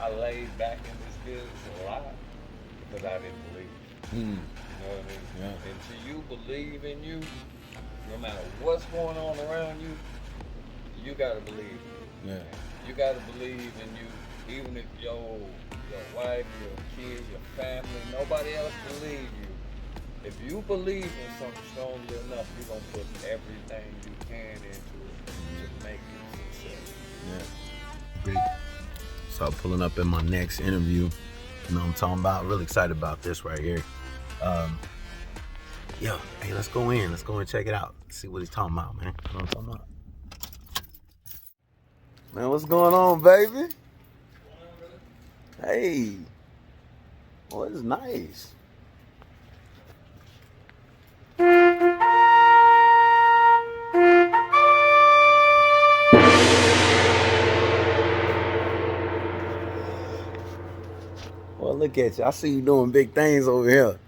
I laid back in this business a lot because I didn't believe. Mm. You know what I mean? Yeah. Until you believe in you, no matter what's going on around you, you gotta believe. Yeah. You gotta believe in you, even if your wife, your kids, your family, nobody else believe you. If you believe in something strongly enough, you're gonna put everything you can into it to make it success. Yeah. Great. So pulling up in my next interview. You know what I'm talking about? Really excited about this right here. Yo, hey, let's go in. Let's go and check it out. See what he's talking about, man. You know what I'm talking about? Man, what's going on, baby? Hey. Oh, it's nice. Well, look at you. I see you doing big things over here.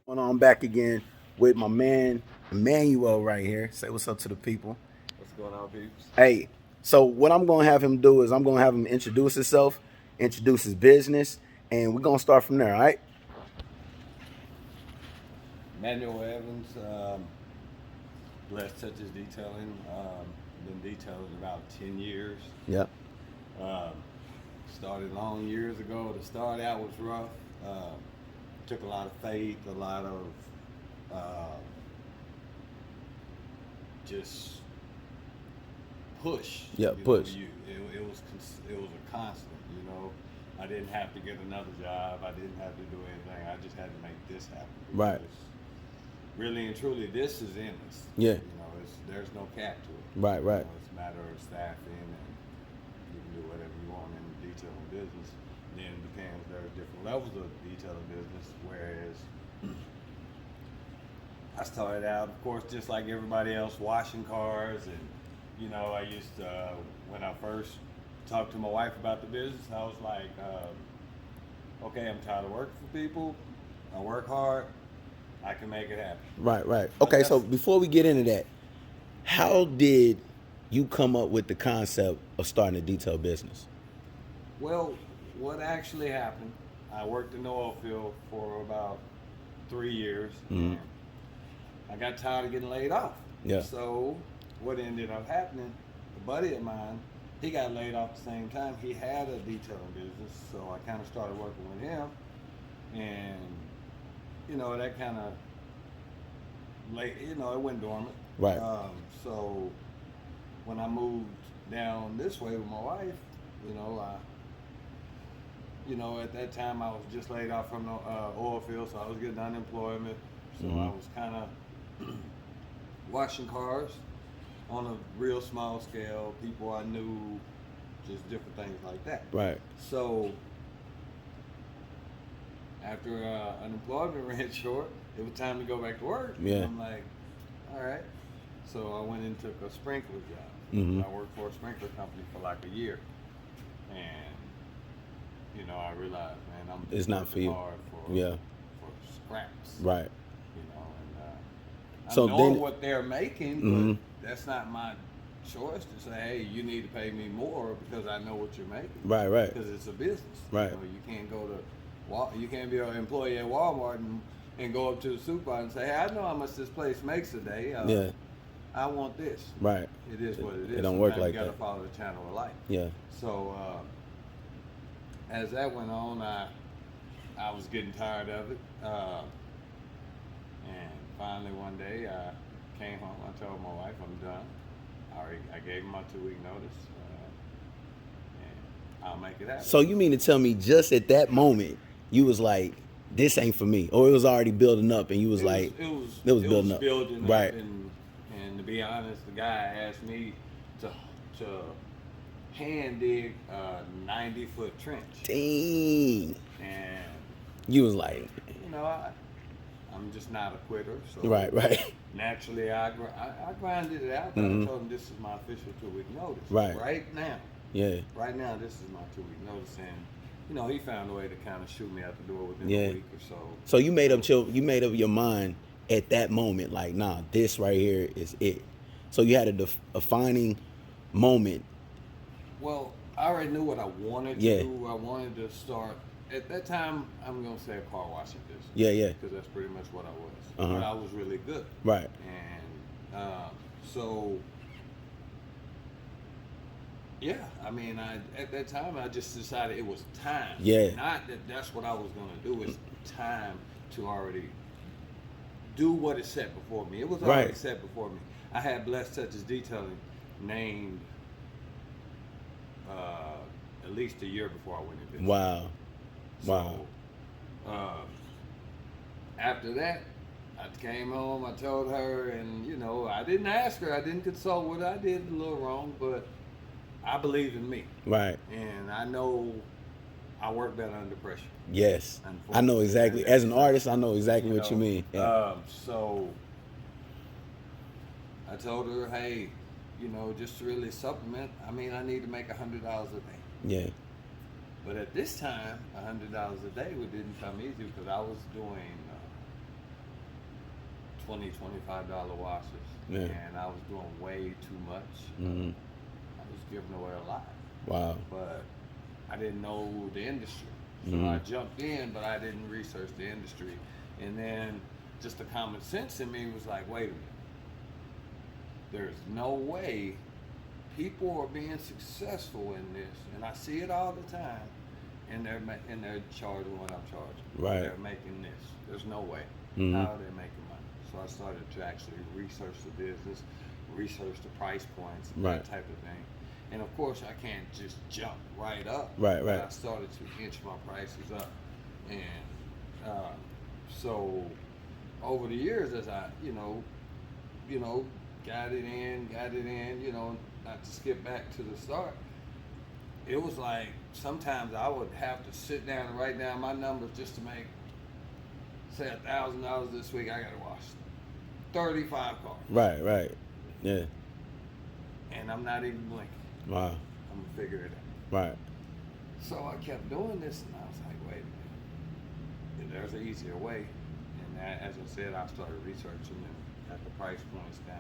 Going on back again with my man Emmanuel right here. Say what's up to the people. What's going on, peeps? Hey, so what I'm gonna have him do is I'm gonna have him introduce himself, introduce his business, and we're gonna start from there, all right? Manuel Evans, Blessed Touches Detailing. Been detailing about 10 years. Yep. Started long years ago. To start out was rough. Took a lot of faith, a lot of just push. Yeah, you push. Know, it was a constant. You know, I didn't have to get another job. I didn't have to do anything. I just had to make this happen. Right. Really and truly, this is endless. Yeah. You know, there's no cap to it. Right, right. You know, it's a matter of staffing, and you can do whatever you want in the detailing business. Then it depends. There's different levels of detailing business. Whereas I started out, of course, just like everybody else, washing cars, and you know, I used to when I first talked to my wife about the business, I was like, okay, I'm tired of working for people. I work hard. I can make it happen. Right, right. Okay, so before we get into that, how did you come up with the concept of starting a detail business? Well, what actually happened, I worked in the oil field for about 3 years. Mm-hmm. And I got tired of getting laid off. Yeah. So what ended up happening, a buddy of mine, he got laid off at the same time. He had a detailing business, so I kind of started working with him. And you know, that kind of it went dormant. Right. So when I moved down this way with my wife, at that time I was just laid off from the oil field, so I was getting unemployment. So I was kind of washing cars on a real small scale, people I knew, just different things like that. Right. So after unemployment ran short, it was time to go back to work. Yeah. And I'm like, all right. So I went and took a sprinkler job. Mm-hmm. I worked for a sprinkler company for like a year. And, you know, I realized, man, it's not for you. Hard for scraps. Right. You know, and I so know then, what they're making, but that's not my choice to say, hey, you need to pay me more because I know what you're making. Right, right. Because it's a business. Right. You know, you can't go to you can't be an employee at Walmart and go up to the supervisor and say, hey, I know how much this place makes a day. Yeah. I want this. Right. It is what it is. It don't work like you gotta that. follow the channel of life. Yeah. So as that went on, I was getting tired of it. And finally one day I came home. I told my wife I'm done. I gave my 2-week notice. And I'll make it happen. So you mean to tell me just at that moment you was like, this ain't for me, or it was already building up and you was it like, was building up. Right. And to be honest, the guy asked me to hand dig a 90-foot trench. Dang. And you was like, you know, I'm just not a quitter. So right. Naturally, I grinded it out. But I told him this is my official 2-week notice. Right now. Yeah. Right now, this is my 2-week notice, and you know, he found a way to kind of shoot me out the door within a week or so. So you made up your mind at that moment, like, nah, this right here is it. So you had a defining moment Well, I already knew what I wanted to Yeah. do. I wanted to start at that time. I'm gonna say a car washing business. Yeah, yeah. Because that's pretty much what I was. Uh-huh. But I was really good. Right. And so, yeah. I mean, at that time I just decided it was time. Yeah. Not that that's what I was gonna do. It's time to already do what is set before me. It was already Right. set before me. I had Blessed Touches Detailing named at least a year before I went into business. Wow. Wow. So, after that, I came home. I told her, and I didn't ask her. I didn't consult with her. I did a little wrong, but I believe in me, Right. and I know I work better under pressure. Yes. I know exactly. As an artist, I know exactly what you mean. Yeah. So I told her, hey, just to really supplement, I mean, I need to make $100 a day. Yeah. But at this time, $100 a day didn't come easy because I was doing $20, $25 washes, Yeah. and I was doing way too much. Mm-hmm. I was giving away a lot. Wow. But I didn't know the industry, so Mm-hmm. I jumped in, but I didn't research the industry. And then just the common sense in me was like, wait a minute. There's no way people are being successful in this, and I see it all the time, and they're charging what I'm charging. Right. They're making this. There's no way. Mm-hmm. How are they making money? So I started to actually research the business, research the price points, Right. that type of thing. And of course, I can't just jump right up. Right, But right. I started to inch my prices up, and so over the years, as I got it in, not to skip back to the start, it was like sometimes I would have to sit down and write down my numbers just to make, say, $1,000 this week. I got to wash 35 cars. Right, right. Yeah. And I'm not even blinking. Wow. I'm going to figure it out. Right. So I kept doing this, and I was like, wait a minute. There's an easier way. And that, as I said, I started researching and got the price points down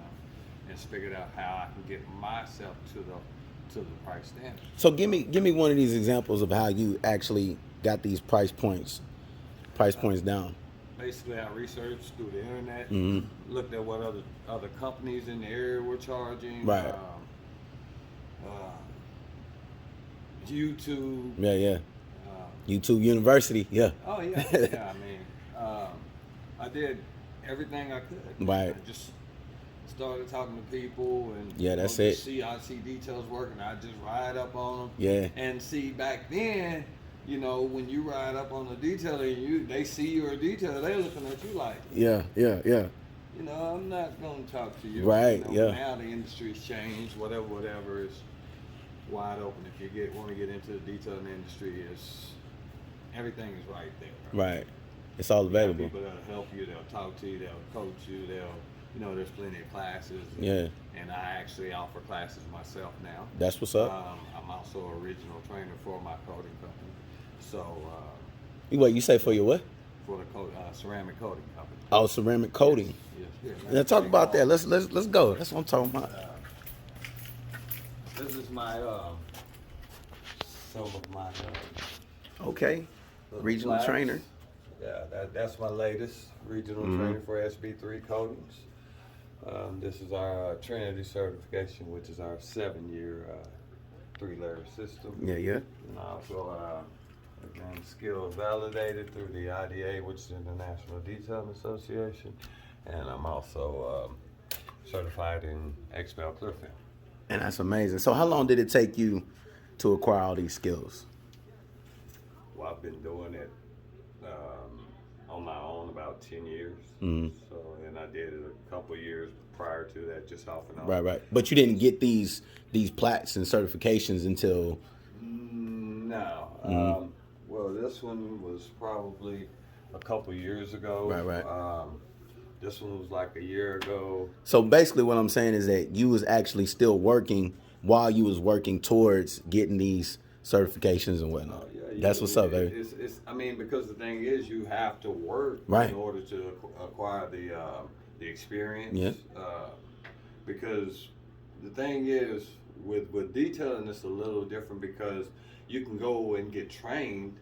and figured out how I can get myself to the price standard. So give me one of these examples of how you actually got these price points down. Basically, I researched through the internet, Mm-hmm. looked at what other companies in the area were charging. Right. YouTube. Yeah, yeah. YouTube University. Yeah. Oh yeah, yeah. I mean, I did everything I could. Right. I just started talking to people and Yeah, that's just it. I see details working. I just ride up on them. Yeah. And see, back then, when you ride up on the detailer and they see you're a detailer, they're looking at you like, Yeah, yeah, yeah. I'm not going to talk to you. Right, yeah. Now the industry's changed. Whatever is wide open. If you want to get into the detailing industry, everything is right there. Right. It's all available. People that'll help you, they'll talk to you, they'll coach you, there's plenty of classes. Yeah. And I actually offer classes myself now. That's what's up. I'm also a regional trainer for my coating company. So, What you say for your what? for the ceramic coating company. Oh, ceramic coating. Yes. Let's talk about that. Let's go. That's what I'm talking about. This is my some of my Okay. Regional flags. trainer. Yeah, that's my latest regional trainer for SB3 coatings. This is our Trinity certification, which is our 7-year 3-layer system. Yeah, yeah. And also, again, skills validated through the IDA, which is the International Detailing Association. And I'm also certified in XPEL clear film. And that's amazing. So how long did it take you to acquire all these skills? Well, I've been doing it on my own about 10 years. Mhm. So, and I did it a couple years prior to that, just off and on. Right. But you didn't get these plats and certifications until. No. Well, this one was probably a couple years ago. Right. This one was like a year ago. So basically, what I'm saying is that you was actually still working while you was working towards getting these certifications and whatnot. That's what's up, baby. It's because the thing is, you have to work Right. in order to acquire the experience. Yeah. Because the thing is, with detailing, it's a little different because you can go and get trained,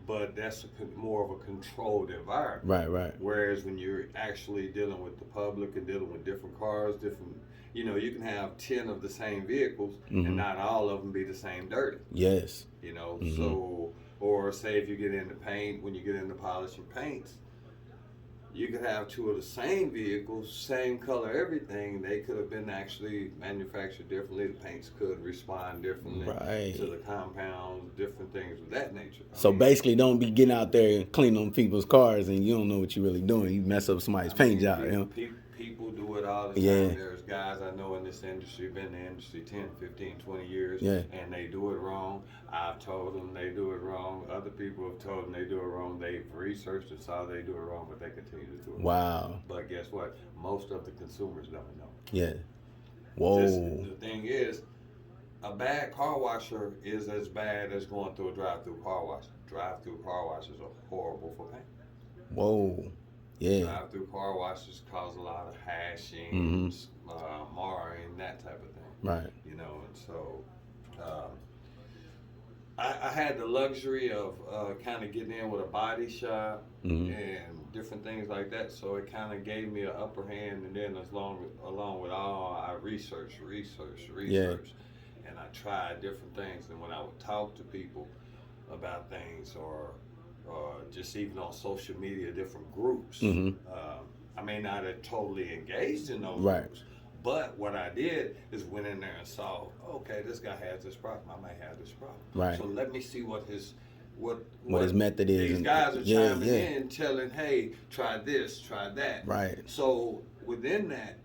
but that's more of a controlled environment. Right, right. Whereas when you're actually dealing with the public and dealing with different cars, different, you can have 10 of the same vehicles and not all of them be the same dirty. Yes. So, or say if you get into paint, when you get into polishing paints, you could have 2 of the same vehicles, same color, everything. They could have been actually manufactured differently. The paints could respond differently to the compounds, different things of that nature. So basically, don't be getting out there and cleaning on people's cars and you don't know what you're really doing. You mess up somebody's paint job. People do it all the time. Yeah. There's guys I know in this industry, been in the industry 10, 15, 20 years, yeah. and they do it wrong. I've told them they do it wrong. Other people have told them they do it wrong. They've researched and saw they do it wrong, but they continue to do it wrong. But guess what? Most of the consumers don't know. Yeah. Whoa. The thing is, a bad car washer is as bad as going through a drive-through car wash. Drive-through car washes are horrible for paint. Whoa. Yeah. Drive-through car washes cause a lot of hashing, marring, that type of thing. Right. And so I had the luxury of kind of getting in with a body shop and different things like that. So it kind of gave me an upper hand. And then along with all, I researched, and I tried different things. And when I would talk to people about things or just even on social media, different groups. I may not have totally engaged in those groups, but what I did is went in there and saw, okay, this guy has this problem. I might have this problem. Right. So let me see what his method is. These guys are chiming in, telling, hey, try this, try that. Right. So within that,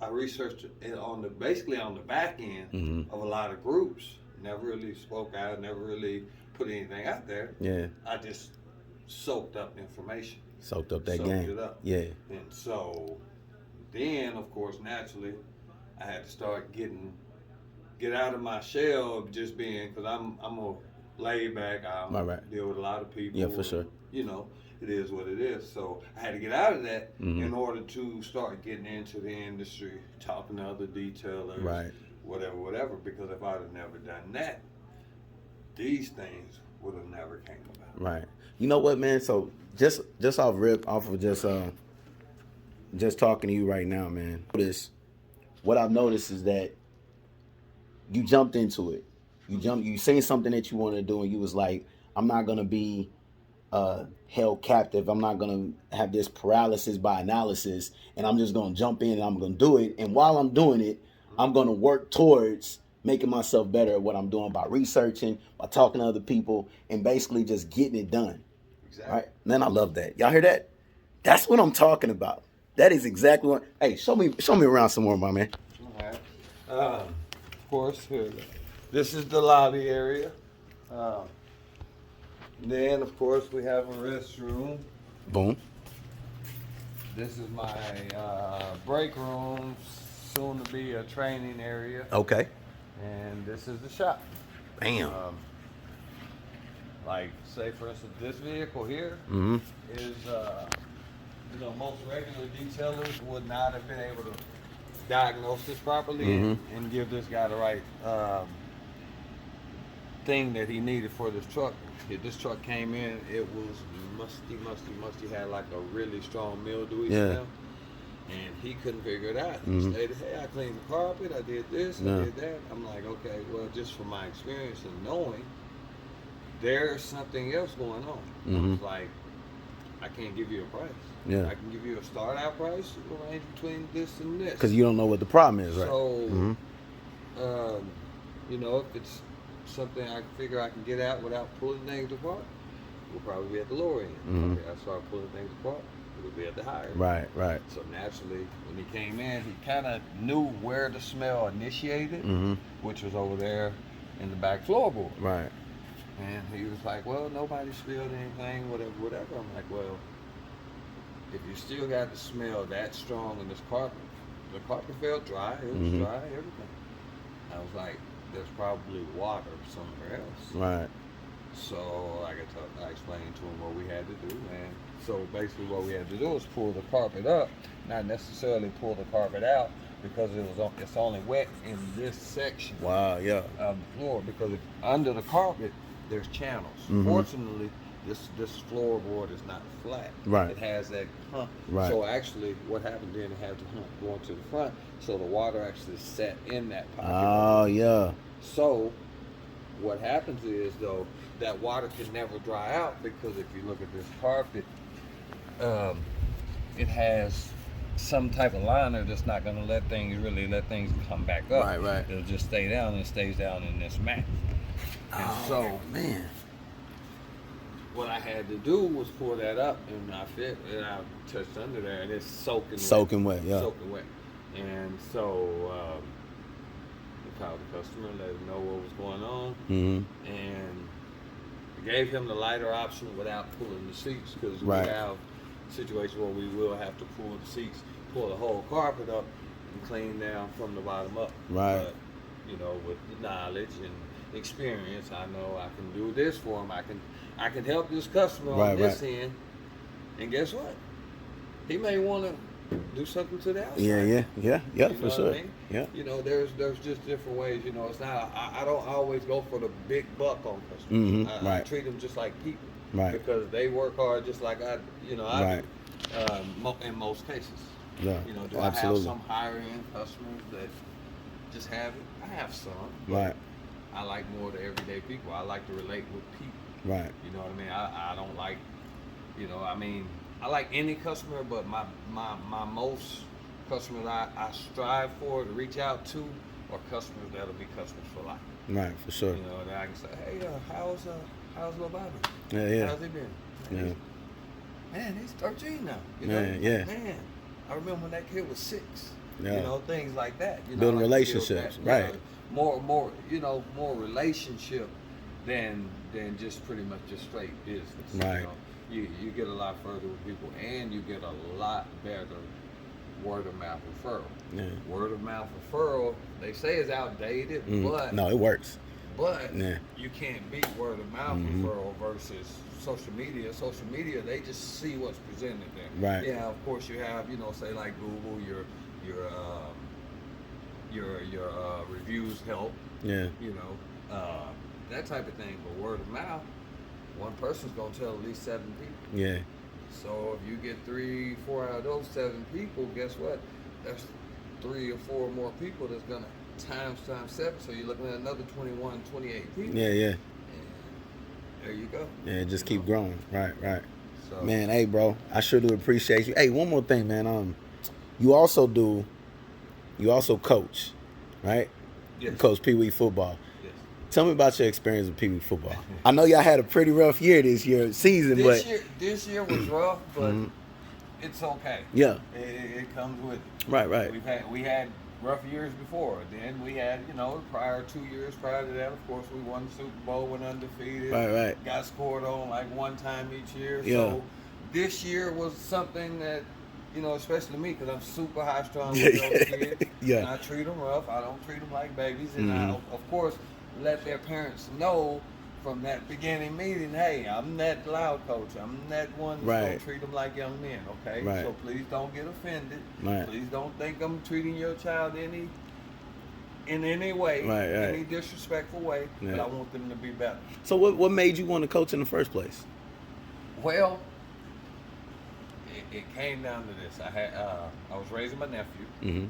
I researched it basically on the back end of a lot of groups. Never really spoke out, never really put anything out there. Yeah. I just soaked up information. Soaked up that soaked game. It up. Yeah. And so then, of course, naturally, I had to start get out of my shell of just being, because I'm a laid back. I deal with a lot of people. Yeah, for sure. It is what it is. So I had to get out of that in order to start getting into the industry, talking to other detailers, whatever. Because if I'd have never done that, these things would have never came about. Right. You know what, man? So just off of just talking to you right now, man. What I've noticed is that you jumped into it. You seen something that you wanted to do, and you was like, I'm not gonna be held captive. I'm not gonna have this paralysis by analysis, and I'm just gonna jump in and I'm gonna do it. And while I'm doing it, I'm gonna work towards making myself better at what I'm doing by researching, by talking to other people, and basically just getting it done. Exactly. Right? Man, I love that. Y'all hear that? That's what I'm talking about. That is exactly what. Hey, show me around some more, my man. All right. Of course, this is the lobby area. Then, of course, we have a restroom. Boom. This is my break room, soon to be a training area. Okay. And this is the shop. Bam. Like, say, for instance, this vehicle here is, most regular detailers would not have been able to diagnose this properly and give this guy the right thing that he needed for this truck. This truck came in, it was musty, had like a really strong mildewy smell. And he couldn't figure it out. He stated, hey, I cleaned the carpet, I did this, I did that. I'm like, okay, well, just from my experience and knowing, there's something else going on. I was like, I can't give you a price. Yeah. I can give you a start out price, range between this and this. Because you don't know what the problem is, right? So, if it's something I figure I can get out without pulling things apart, we'll probably be at the lower end. Okay, I start pulling things apart, we'll be at the higher end. Right. So naturally, when he came in, he kind of knew where the smell initiated, which was over there in the back floorboard. Right. And he was like, well, nobody spilled anything, whatever. I'm like, well, if you still got the smell that strong in this carpet, the carpet felt dry, it was dry, everything. I was like, there's probably water somewhere else. Right. So I explained to him what we had to do, and so basically what we had to do was pull the carpet up, not necessarily pull the carpet out, because it's only wet in this section Wow, yeah. of the floor, because if under the carpet there's channels. Fortunately, this floorboard is not flat. Right. It has that hump. Right. So actually, what happened then? It has the hump going to the front, so the water actually set in that pocket. Oh, yeah. So what happens is, though, that water can never dry out, because if you look at this carpet, it has some type of liner that's not going to let things come back up. Right, right. It'll just stay down, and it stays down in this mat. And so, man, what I had to do was pull that up, and I touched under there, and it's soaking wet, yeah. Soaking wet. And so we called the customer, let him know what was going on, and I gave him the lighter option without pulling the seats, because we have a situation where we will have to pull the seats, pull the whole carpet up, and clean down from the bottom up. Right. But, you know, with the knowledge and experience, I know I can do this for him. I can help this customer on this end, and guess what? He may want to do something to the outside. Yeah, for sure. I mean? Yeah. You know, there's just different ways. You know, it's not. I don't always go for the big buck on customers. I treat them just like people, because they work hard just like I do. In most cases. Yeah. You know, do absolutely. I have some higher end customers that just have it? I have some. Right. I like more the everyday people. I like to relate with people. Right. You know what I mean? I don't like, you know, I mean, I like any customer, but my most customers I strive for to reach out to are customers that'll be customers for life. Right, for sure. You know, that I can say, hey, how's Lil Bobby? Yeah. How's he been? Yeah. Man, he's 13 now. You know? Man, I remember when that kid was 6. Yeah. You know, things like that. You know, building like relationships, right? More, you know, more relationship than just pretty much just straight business. Right. You know, you get a lot further with people, and you get a lot better word of mouth referral. Yeah. Word of mouth referral, they say is outdated, but no, it works. But you can't beat word of mouth referral versus social media. Social media, they just see what's presented there. Right. Yeah, of course you have, you know, say like Google, your reviews help. Yeah. You know, that type of thing. But word of mouth, one person's gonna tell at least 7 people. Yeah. So if you get 3, 4 out of those 7 people, guess what? That's 3 or 4 more people that's gonna times 7. So you're looking at another 21, 28 people. Yeah. And there you go. Yeah, just keep growing. Right. So, Man, hey, bro, I sure do appreciate you. Hey, one more thing, man. You also coach, right? Yes. You coach Pee Wee football. Yes. Tell me about your experience with Pee Wee football. I know y'all had a pretty rough year this season, but this year was rough, but it's okay. Yeah. It comes with it. Right. We had rough years before. Then we had, you know, 2 years prior to that, of course, we won the Super Bowl, went undefeated. Right. Got scored on like one time each year. Yeah. So this year was something that, you know, especially me, because I'm super high strung with those kids. Yeah. And I treat them rough. I don't treat them like babies. And I, of course, let their parents know from that beginning meeting, hey, I'm that loud coach. I'm that one that's going to treat them like young men, okay? Right. So please don't get offended. Right. Please don't think I'm treating your child in any way, any disrespectful way, but I want them to be better. So what made you want to coach in the first place? Well, it came down to this. I was raising my nephew, and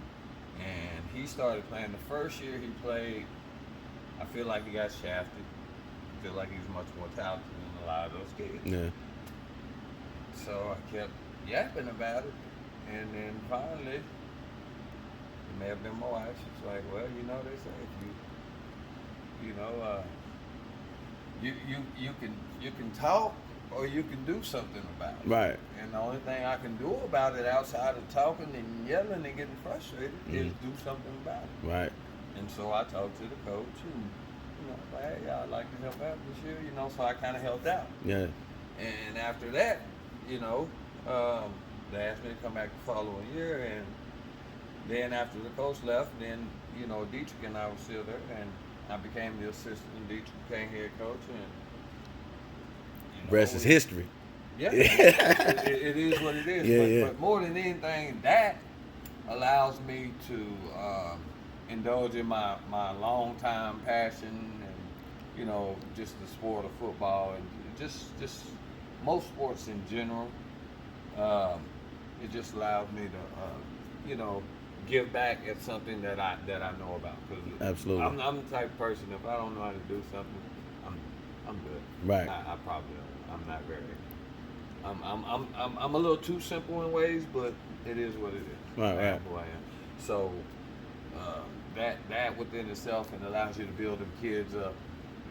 he started playing. The first year he played, I feel like he got shafted. I feel like he was much more talented than a lot of those kids. Yeah. So I kept yapping about it, and then finally, it may have been my wife. She's like, "Well, you know, they say you can talk or you can do something about it." Right. And the only thing I can do about it, outside of talking and yelling and getting frustrated, is do something about it. Right. And so I talked to the coach, and you know, like, hey, I'd like to help out this year, you know. So I kind of helped out. Yeah. And after that, you know, they asked me to come back the following year, and then after the coach left, then, you know, Dietrich and I were still there, and I became the assistant, and Dietrich became head coach, and you know, rest is history. Yeah, it is what it is. Yeah. But more than anything, that allows me to indulge in my long time passion and just the sport of football and just most sports in general. Um, it just allows me to give back at something that I know about. Cause Absolutely. I'm the type of person, if I don't know how to do something, I'm I'm good. Right. I probably don't. I'm not very. I'm a little too simple in ways, but it is what it is. Right, I right. am who I am. So that within itself and allows you to build them kids up.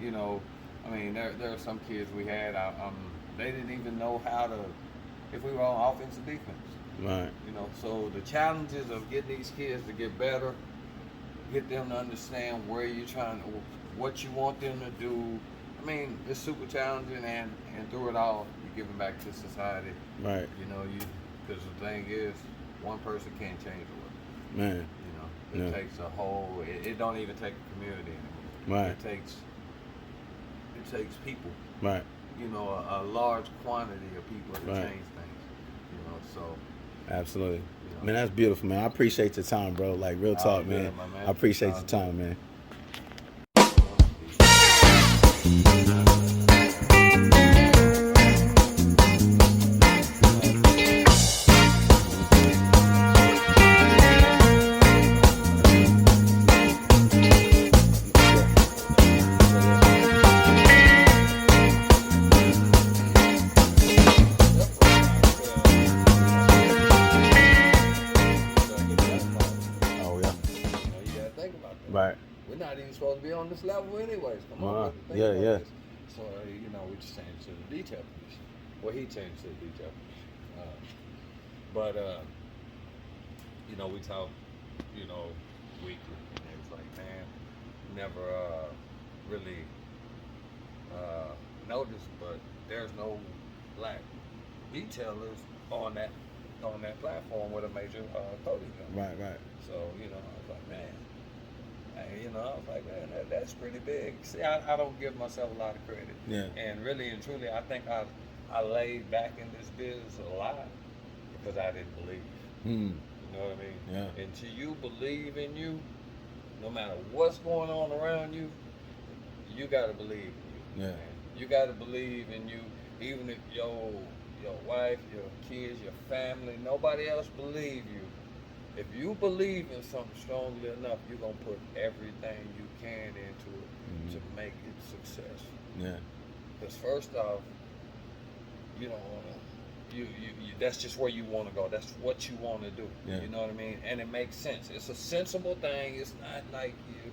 You know, I mean, there are some kids we had. They didn't even know how to if we were on offense or defense. Right. So the challenges of getting these kids to get better, get them to understand where you're what you want them to do. I mean, it's super challenging, and through it all, you're giving back to society. Right. Because the thing is, one person can't change the world. Man. It takes a whole. It don't even take a community anymore. Right. It takes people. Right. A large quantity of people to Right. change things. So. Absolutely. Man, that's beautiful, man. I appreciate your time, bro. Like, real talk, good, man. my man. I appreciate your time, man. Oh, yeah. You gotta think about that. Right. We're not even supposed to be on this level anyways. Come on, Wow. what to think Yeah, about yeah. this. So we just changed to the detail position. Well, he changed to the detail position. But we talk, weekly, and it was like, man, never really noticed, but there's no black retailers on that platform with a major clothing company. Right, right. So I was like, man. I was like, man, that's pretty big. See, I don't give myself a lot of credit. Yeah. And really and truly, I think I laid back in this business a lot because I didn't believe. Hmm. You know what I mean? Yeah. Until you believe in you, no matter what's going on around you, you gotta believe in you. Yeah. Man. You gotta believe in you, even if your wife, your kids, your family, nobody else believe you. If you believe in something strongly enough, you're gonna put everything you can into it to make it successful. Yeah. Because first off, you don't wanna. You that's just where you want to go. That's what you want to do. Yeah. You know what I mean? And it makes sense. It's a sensible thing. It's not like you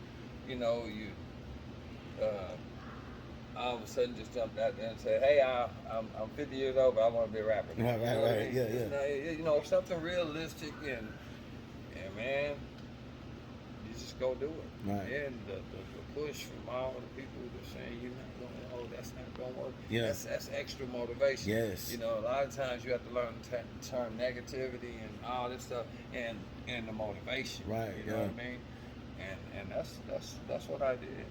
all of a sudden just jumped out there and said, "Hey, I'm 50 years old, but I want to be a rapper." Right, You know right, what I right. mean? Yeah. Something realistic and man, you just go do it. Right. And the push from all the people that saying you're not going, that's not going to work. Yeah. That's extra motivation. Yes. A lot of times you have to learn to turn negativity and all this stuff and the motivation. Right. You know what I mean? And that's what I did.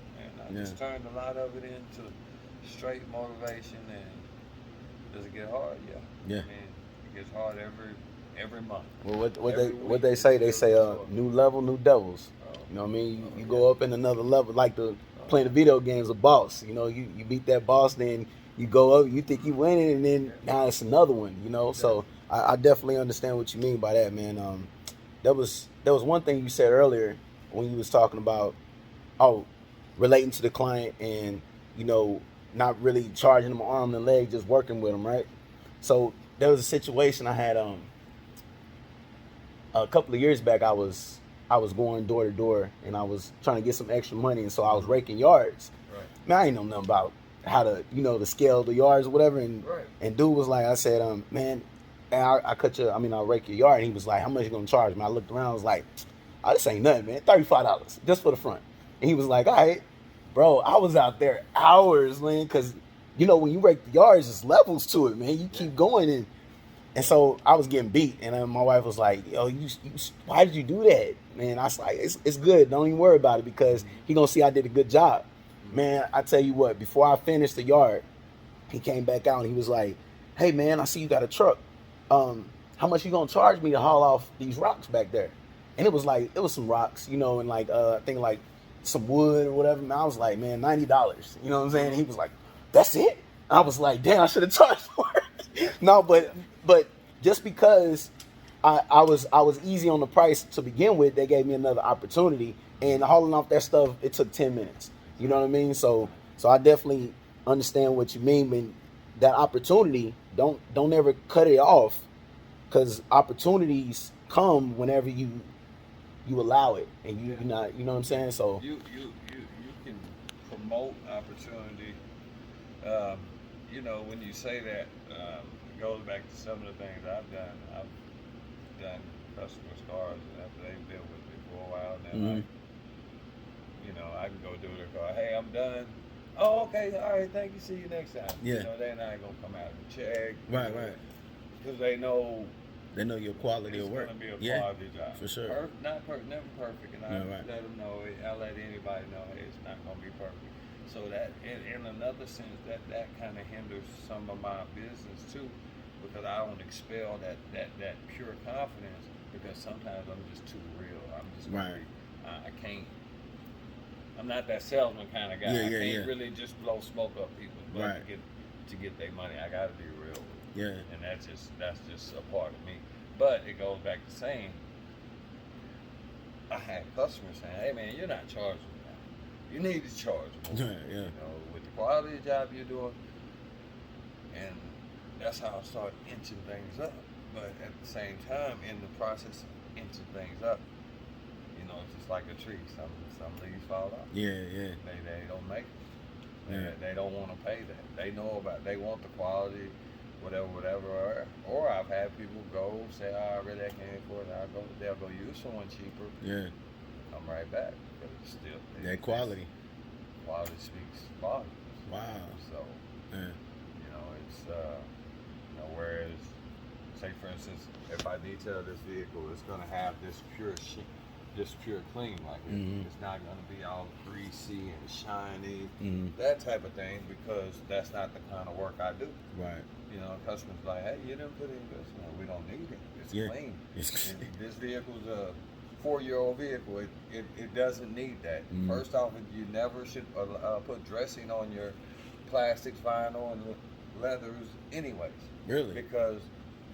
And I just turned a lot of it into straight motivation. And does it get hard? Yeah. Yeah. I mean, it gets hard every month. Well, Every what week, they say? They every say sport. new level, new devils. You know what I mean? You go up in another level, like playing the video games, a boss. You beat that boss, then you go up, you think you winning, and then now it's another one. So I definitely understand what you mean by that, man. There was one thing you said earlier when you was talking about relating to the client and not really charging them an arm and a leg, just working with them, right? So there was a situation I had a couple of years back. I was going door to door and I was trying to get some extra money, and so I was raking yards. Right. Man, I ain't know nothing about how to to scale the yards or whatever, and Right. and dude was like, I said, man, and I'll rake your yard, and he was like, how much you gonna charge me? I looked around, I was like, oh, this ain't nothing, man, $35 just for the front. And he was like, all right, bro. I was out there hours, man, because when you rake the yards, there's levels to it, man. You keep going, and so I was getting beat, and my wife was like, yo, why did you do that, man? I was like, it's good, don't even worry about it, because he gonna see I did a good job. Man, I tell you what, before I finished the yard, he came back out and he was like, hey man, I see you got a truck. How much you gonna charge me to haul off these rocks back there? and it was some rocks, you know, and like I think like some wood or whatever. And I was like, man, $90. You know what I'm saying? And he was like, that's it. I was like, damn, I should have charged for it. No, but just because I was easy on the price to begin with, they gave me another opportunity. And hauling off that stuff, it took 10 minutes. You know what I mean? So I definitely understand what you mean. When that opportunity, don't ever cut it off, because opportunities come whenever you allow it, and you not, you know what I'm saying? So you can promote opportunity. Um, you know, when you say that, it goes back to some of the things I've done. I've done customers' cars after they've been with me for a while. And they're like, you know, I can go do their car. Hey, I'm done. Oh, okay. All right. Thank you. See you next time. Yeah. You know, they're not gonna come out and check. Right, right. Because they know your quality of work. It's gonna be a quality job. For sure. Never perfect, and I let them know. I let anybody know, hey, it's not gonna be perfect. So that, in another sense, that kind of hinders some of my business too, because I don't expel that pure confidence, because sometimes I'm just too real. I'm just right. I can't. I'm not that salesman kind of guy. I can't really just blow smoke up people. But to get their money, I gotta be real. Yeah. And that's just a part of me. But it goes back to saying, I had customers saying, hey man, you're not charging now. You need to charge more. Yeah. You know, with the quality of the job you're doing. And that's how I started inching things up. But at the same time, in the process of inching things up, you know, it's just like a tree. Some leaves fall off. Yeah. They don't make it. Yeah. They don't want to pay that. They know they want the quality, whatever. Or I've had people go say, oh, I really can't afford it. They'll go use someone cheaper. Yeah. Come right back. But it's still that quality. Quality speaks volumes. Wow. So, you know, it's you know, whereas, say for instance, if I detail this vehicle, it's gonna have this pure clean, like it's not gonna be all greasy and shiny, that type of thing, because that's not the kind of work I do. Right. You know, customers like, hey, you didn't put in this. No, we don't need it. It's clean. This vehicle's a 4-year-old vehicle. It doesn't need that. First off, you never should put dressing on your plastics, vinyl, and leathers anyways. Really? Because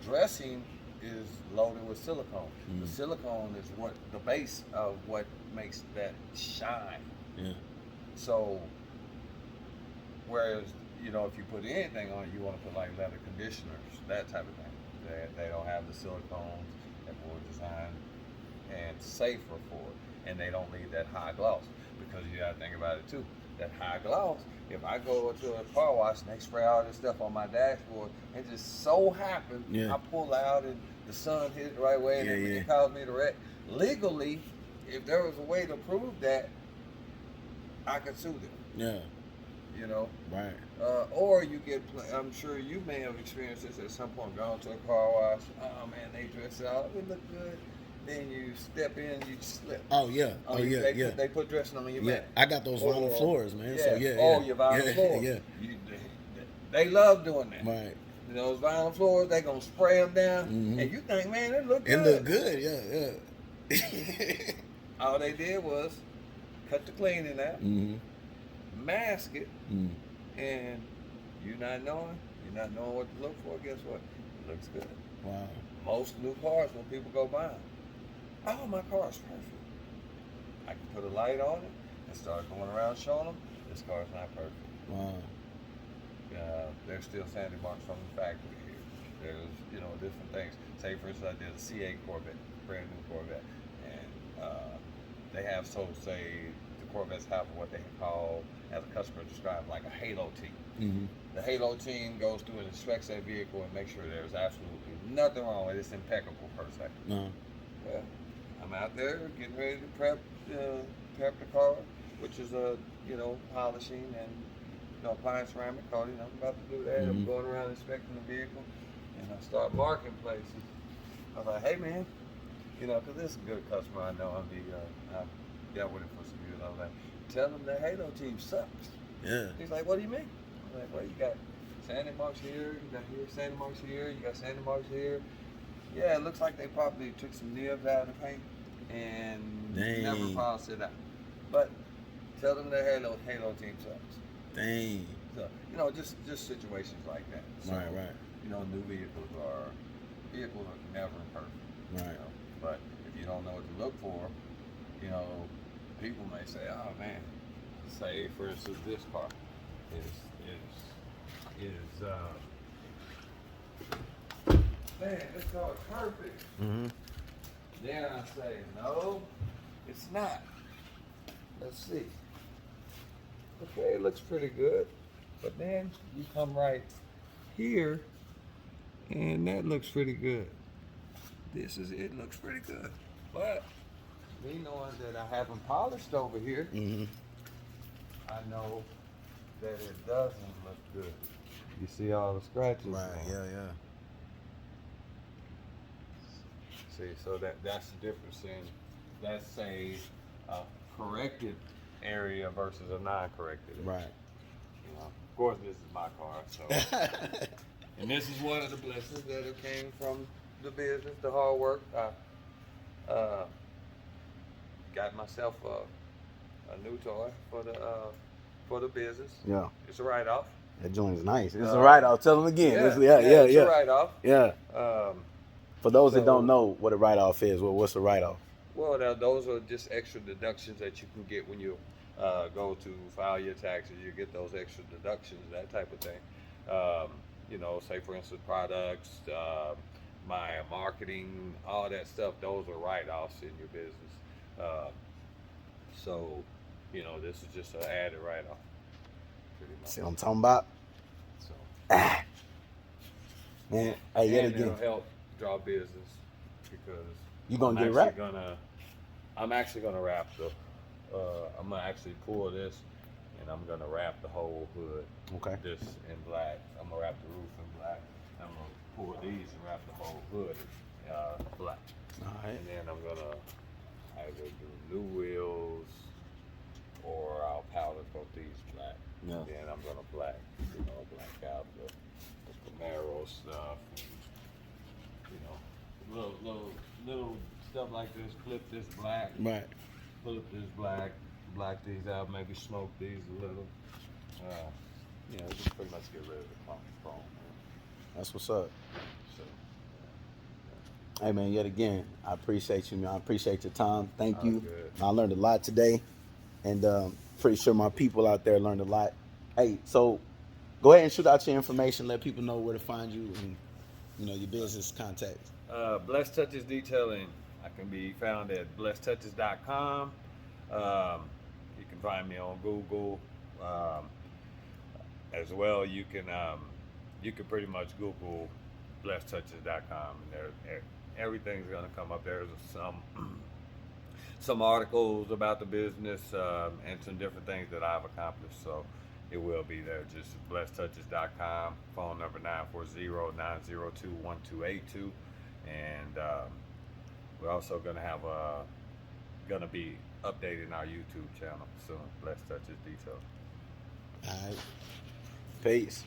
dressing is loaded with silicone. The silicone is what the base of what makes that shine. Yeah. So, whereas, you know, if you put anything on it, you want to put like leather conditioners, that type of thing. They don't have the silicones that were designed and safer for it, and they don't need that high gloss, because you got to think about it too. That high gloss, if I go to a car wash and they spray all this stuff on my dashboard, and just so happens I pull out and the sun hit it the right way and it caused me to wreck. Legally, if there was a way to prove that, I could sue them. Yeah. You know? Right. Or you get, I'm sure you may have experienced this at some point, gone to a car wash, oh man, they dress it out, it look good. Then you step in, you slip. Oh yeah, They put dressing on your back. I got those vinyl floors, man. So your vinyl floors. They love doing that. Right. You know, those vinyl floors, they gonna spray them down, and you think, man, it look good. It look good, yeah. All they did was cut the cleaning out, mask it, and you're not knowing what to look for. Guess what? It looks good. Wow. Most new cars, when people go buy them, oh, my car's perfect. I can put a light on it and start going around showing them this car's not perfect. Wow. There's still sanding marks from the factory here. There's, you know, different things. Say, for instance, I did a C8 Corvette, brand new Corvette, and they have, say, the Corvettes have what they call, as a customer described, like a halo team. The halo team goes through and inspects that vehicle and makes sure there's absolutely nothing wrong with it. It's impeccable per se. Well, I'm out there getting ready to prep the car, which is polishing and applying ceramic coating. I'm about to do that. I'm going around inspecting the vehicle, and I start marking places. I was like, hey man, because this is a good customer. I know I've dealt with it for some years. I was like, tell them the halo team sucks. Yeah. He's like, what do you mean? I'm like, well, you got sanding marks here, you got here sanding marks here, you got sanding marks here. Yeah, it looks like they probably took some nibs out of the paint and Dang. never polished it out. But tell them the Halo team sucks. Dang. So, just situations like that. So, Right. New vehicles are never perfect. Right. But if you don't know what to look for, people may say, "Oh man," say for instance, this car is man, this car is perfect. Mm-hmm. Then I say, no, it's not. Let's see. Okay, it looks pretty good. But then you come right here, and that looks pretty good. It looks pretty good. But me knowing that I haven't polished over here, Mm-hmm. I know that it doesn't look good. You see all the scratches? Right. on it. Yeah. See, so that's the difference in that's a corrected area versus a non-corrected area. Right. Of course, this is my car, so and this is one of the blessings that it came from the business, the hard work. I got myself a new toy for the business. Yeah. It's a write-off. That joint is nice. It's a write-off. Tell them again. It's a write-off. Yeah. For those that So- don't know what a write-off is, what's a write-off? Well, now, those are just extra deductions that you can get when you go to file your taxes. You get those extra deductions, that type of thing. Say for instance, products, my marketing, all that stuff. Those are write-offs in your business. So, this is just an added write-off. Pretty much. See what I'm talking about? So, Man, hey, yet and again. it'll help draw business because You gonna get it wrapped? I'm actually gonna wrap I'm gonna actually pull this and I'm gonna wrap the whole hood. Okay. This in black. I'm gonna wrap the roof in black. I'm gonna pull these and wrap the whole hood in black. All right. And then I'm gonna either do new wheels or I'll powder coat these black. Yeah. And then I'm gonna black out the Camaro stuff. Little stuff like this. Flip this black. Right. Flip this black. Black these out. Maybe smoke these a little. Just pretty much get rid of the chrome. That's what's up. So, Hey, man, yet again, I appreciate you, man. I appreciate your time. Thank Oh, you. good. I learned a lot today, and pretty sure my people out there learned a lot. Hey, so go ahead and shoot out your information. Let people know where to find you and, your business contacts. Blessed Touches Detailing. I can be found at blessedtouches.com. You can find me on Google as well. You can pretty much Google blessedtouches.com and everything's gonna come up. There's some articles about the business and some different things that I've accomplished. So it will be there. Just blessedtouches.com. Phone number 940-902-1282. And we're also gonna be updating our YouTube channel soon. Blessed Touches Detail. All right. Peace.